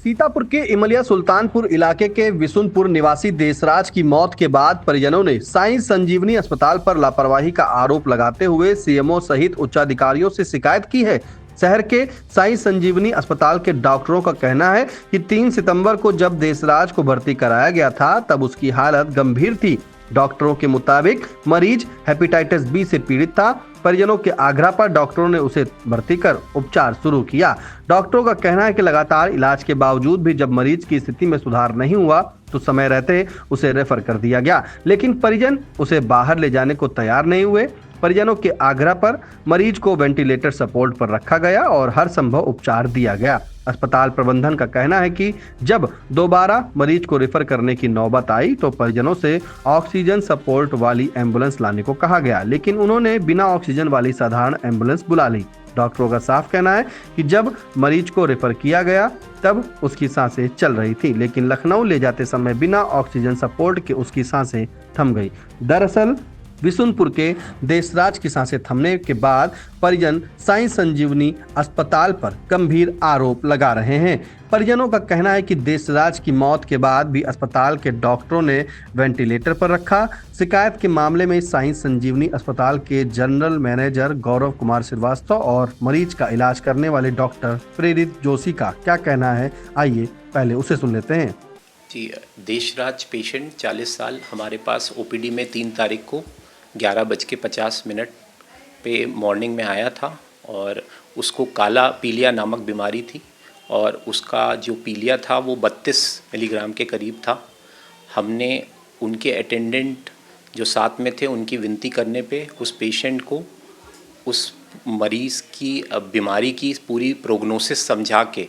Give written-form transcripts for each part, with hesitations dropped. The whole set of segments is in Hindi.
सीतापुर के इमलिया सुल्तानपुर इलाके के विशुनपुर निवासी देसराज की मौत के बाद परिजनों ने साई संजीवनी अस्पताल पर लापरवाही का आरोप लगाते हुए सीएमओ सहित उच्चाधिकारियों से शिकायत की है। शहर के साई संजीवनी अस्पताल के डॉक्टरों का कहना है कि 3 सितंबर को जब देसराज को भर्ती कराया गया था तब उसकी हालत गंभीर थी। डॉक्टरों के मुताबिक मरीज हेपेटाइटिस बी से पीड़ित था। परिजनों के आग्रह पर डॉक्टरों ने उसे भर्ती कर उपचार शुरू किया। डॉक्टरों का कहना है कि लगातार इलाज के बावजूद भी जब मरीज की स्थिति में सुधार नहीं हुआ तो समय रहते उसे रेफर कर दिया गया, लेकिन परिजन उसे बाहर ले जाने को तैयार नहीं हुए। परिजनों के आग्रह पर मरीज को वेंटिलेटर सपोर्ट पर रखा गया और हर संभव उपचार दिया गया। अस्पताल प्रबंधन का कहना है कि जब दोबारा मरीज को रेफर करने की नौबत आई तो परिजनों से ऑक्सीजन सपोर्ट वाली एम्बुलेंस लाने को कहा गया, लेकिन उन्होंने बिना ऑक्सीजन वाली साधारण एम्बुलेंस बुला ली। डॉक्टरों का साफ कहना है कि जब मरीज को रेफर किया गया तब उसकी सांसें चल रही थी, लेकिन लखनऊ ले जाते समय बिना ऑक्सीजन सपोर्ट के उसकी सांसें थम गई। दरअसल विशुनपुर के देसराज की सांसें थमने के बाद परिजन साई संजीवनी अस्पताल पर गंभीर आरोप लगा रहे हैं। परिजनों का कहना है कि देसराज की मौत के बाद भी अस्पताल के डॉक्टरों ने वेंटिलेटर पर रखा। शिकायत के मामले में साई संजीवनी अस्पताल के जनरल मैनेजर गौरव कुमार श्रीवास्तव और मरीज का इलाज करने वाले डॉक्टर प्रेरित जोशी का क्या कहना है, आइए पहले उसे सुन लेते हैं। जी, देशराज पेशेंट 40 साल हमारे पास ओपीडी में 3 तारीख को 11:50 पे मॉर्निंग में आया था और उसको काला पीलिया नामक बीमारी थी और उसका जो पीलिया था वो 32 मिलीग्राम के करीब था। हमने उनके अटेंडेंट जो साथ में थे उनकी विनती करने पे उस पेशेंट को उस मरीज़ की बीमारी की पूरी प्रोग्नोसिस समझा के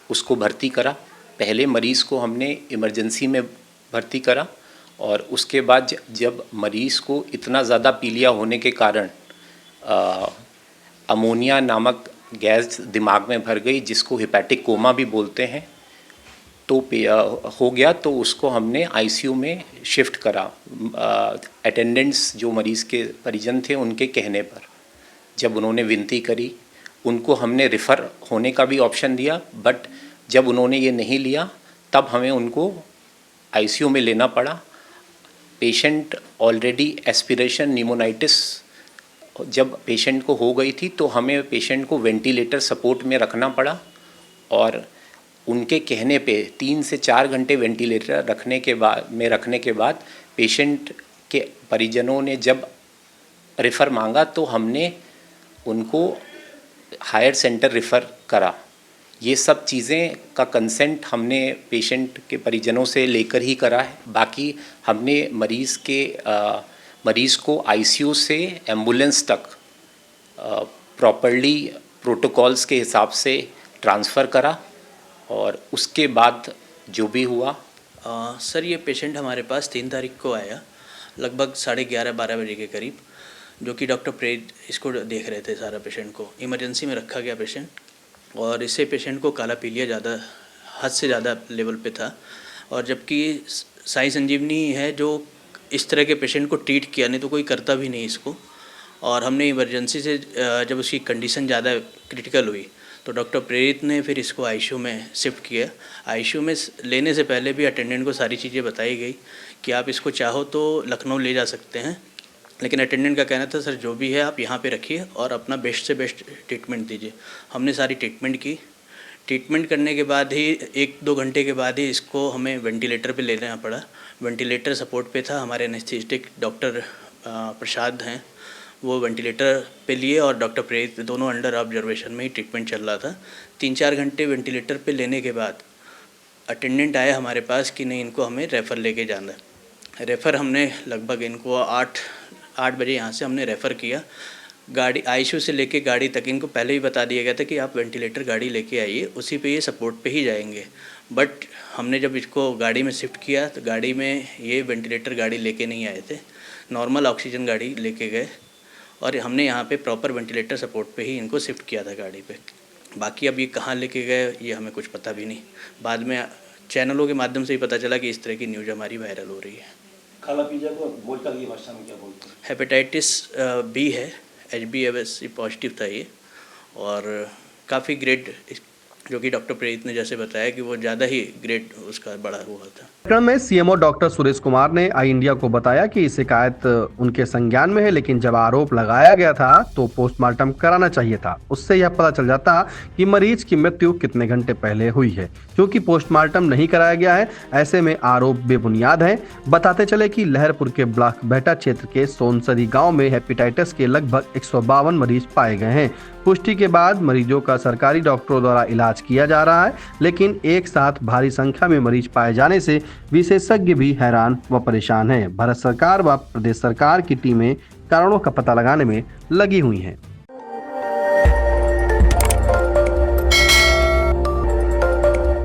उसको भर्ती करा। पहले मरीज़ को हमने इमरजेंसी में भर्ती करा और उसके बाद जब मरीज़ को इतना ज़्यादा पीलिया होने के कारण अमोनिया नामक गैस दिमाग में भर गई, जिसको हेपेटिक कोमा भी बोलते हैं, तो हो गया, तो उसको हमने आईसीयू में शिफ्ट करा। अटेंडेंट्स जो मरीज़ के परिजन थे उनके कहने पर जब उन्होंने विनती करी, उनको हमने रेफ़र होने का भी ऑप्शन दिया, बट जब उन्होंने ये नहीं लिया तब हमें उनको आईसीयू में लेना पड़ा। पेशेंट ऑलरेडी एस्पिरेशन निमोनाइटिस जब पेशेंट को हो गई थी तो हमें पेशेंट को वेंटिलेटर सपोर्ट में रखना पड़ा और उनके कहने पे 3 से 4 घंटे वेंटिलेटर रखने के बाद पेशेंट के परिजनों ने जब रेफ़र मांगा तो हमने उनको हायर सेंटर रेफ़र करा। ये सब चीज़ें का कंसेंट हमने पेशेंट के परिजनों से लेकर ही करा है। बाकी हमने मरीज़ को आईसीयू से एम्बुलेंस तक प्रॉपर्ली प्रोटोकॉल्स के हिसाब से ट्रांसफ़र करा और उसके बाद जो भी हुआ। सर, ये पेशेंट हमारे पास 3 तारीख को आया लगभग 11:30-12 बजे के करीब, जो कि डॉक्टर प्रेरित इसको देख रहे थे। सारा पेशेंट को इमरजेंसी में रखा गया पेशेंट, और इससे पेशेंट को काला पीलिया ज़्यादा हद से ज़्यादा लेवल पे था। और जबकि साई संजीवनी है जो इस तरह के पेशेंट को ट्रीट किया, नहीं तो कोई करता भी नहीं इसको। और हमने इमरजेंसी से जब उसकी कंडीशन ज़्यादा क्रिटिकल हुई तो डॉक्टर प्रेरित ने फिर इसको आईसीयू में शिफ्ट किया। आईसीयू में लेने से पहले भी अटेंडेंट को सारी चीज़ें बताई गई कि आप इसको चाहो तो लखनऊ ले जा सकते हैं, लेकिन अटेंडेंट का कहना था सर जो भी है आप यहाँ पे रखिए और अपना बेस्ट से बेस्ट ट्रीटमेंट दीजिए। हमने सारी ट्रीटमेंट की। ट्रीटमेंट करने के बाद ही 1-2 घंटे के बाद ही इसको हमें वेंटिलेटर पे लेना पड़ा। वेंटिलेटर सपोर्ट पे था। हमारे एनेस्थेटिक डॉक्टर प्रसाद हैं, वो वेंटिलेटर पे लिए और डॉक्टर प्रेरित दोनों अंडर ऑब्जर्वेशन में ही ट्रीटमेंट चल रहा था। 3-4 घंटे वेंटिलेटर पे लेने के बाद अटेंडेंट आया हमारे पास कि नहीं, इनको हमें रेफ़र लेके जाना है। रेफ़र हमने लगभग इनको 8 बजे यहाँ से हमने रेफ़र किया। गाड़ी आईसीयू से लेके गाड़ी तक इनको पहले ही बता दिया गया था कि आप वेंटिलेटर गाड़ी लेके आइए, उसी पे ये सपोर्ट पे ही जाएंगे। बट हमने जब इसको गाड़ी में शिफ्ट किया तो गाड़ी में ये वेंटिलेटर गाड़ी लेके नहीं आए थे, नॉर्मल ऑक्सीजन गाड़ी लेके गए और हमने यहाँ पे प्रॉपर वेंटिलेटर सपोर्ट पे ही इनको शिफ्ट किया था गाड़ी पे। बाकी अब ये कहाँ लेके गए ये हमें कुछ पता भी नहीं। बाद में चैनलों के माध्यम से ही पता चला कि इस तरह की न्यूज़ हमारी वायरल हो रही है। काला पीलिया को बोलचाल की भाषा में क्या बोलते हैं? हेपेटाइटिस बी है, HbAvs पॉजिटिव था ये, और काफ़ी ग्रेड जो कि डॉक्टर प्रेरित ने जैसे बताया कि वो ज़्यादा ही ग्रेड उसका बड़ा हुआ था। प्रकरण में सीएमओ डॉक्टर सुरेश कुमार ने आई इंडिया को बताया कि शिकायत उनके संज्ञान में है, लेकिन जब आरोप लगाया गया था तो पोस्टमार्टम कराना चाहिए था। उससे यह पता चल जाता कि मरीज की मृत्यु कितने घंटे पहले हुई है। क्योंकि पोस्टमार्टम नहीं कराया गया है, ऐसे में आरोप बेबुनियाद है। बताते चले कि लहरपुर के ब्लॉक बेहटा क्षेत्र के सोनसरी गाँव में हेपेटाइटिस के लगभग 152 मरीज पाए गए हैं। पुष्टि के बाद मरीजों का सरकारी डॉक्टरों द्वारा इलाज किया जा रहा है, लेकिन एक साथ भारी संख्या में मरीज पाए जाने से विशेषज्ञ भी हैरान व परेशान हैं। भारत सरकार व प्रदेश सरकार की टीमें कारणों का पता लगाने में लगी हुई हैं।